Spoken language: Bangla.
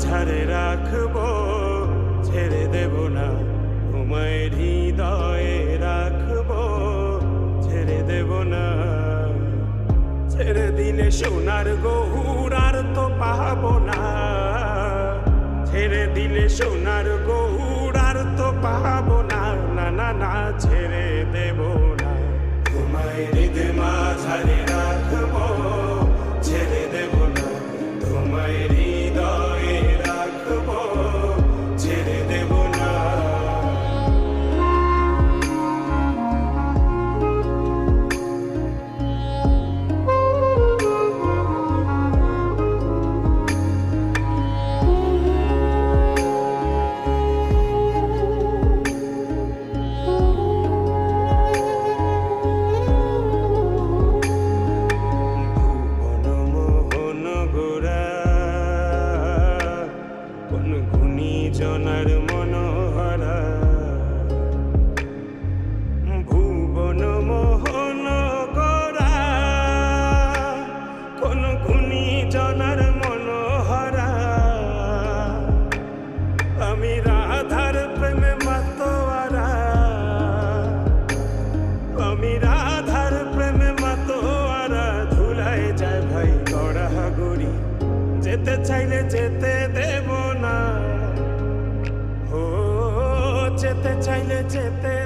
মাঝারে রাখবো, ছেড়ে দেব না তোমায় হৃদয়ে রাখবো, ছেড়ে দেব না। ছেড়ে দিলে সোনার গৌর আর তো পাবো না, ছেড়ে দিলে সোনার গৌর আর তো পাবো না, না না না ছেড়ে দেব না। তোমায় হৃদয় মাঝারে রাখবো, ছেড়ে দেব না তোমায় হৃদয়ে রাখবো, ছেড়ে দেব না। জনার মনোহরা ভুবন মোহন গোরা, কোন গুণী জনার মনোহরা। আমি রাধার প্রেমে মাতোয়ারা, আমি রাধার প্রেমে মাতোয়ারা। ধুলায় যায় ভাই গড়াগড়ি, যেতে চাইলে যেতে দেব না, যেতে চাইলে যেতে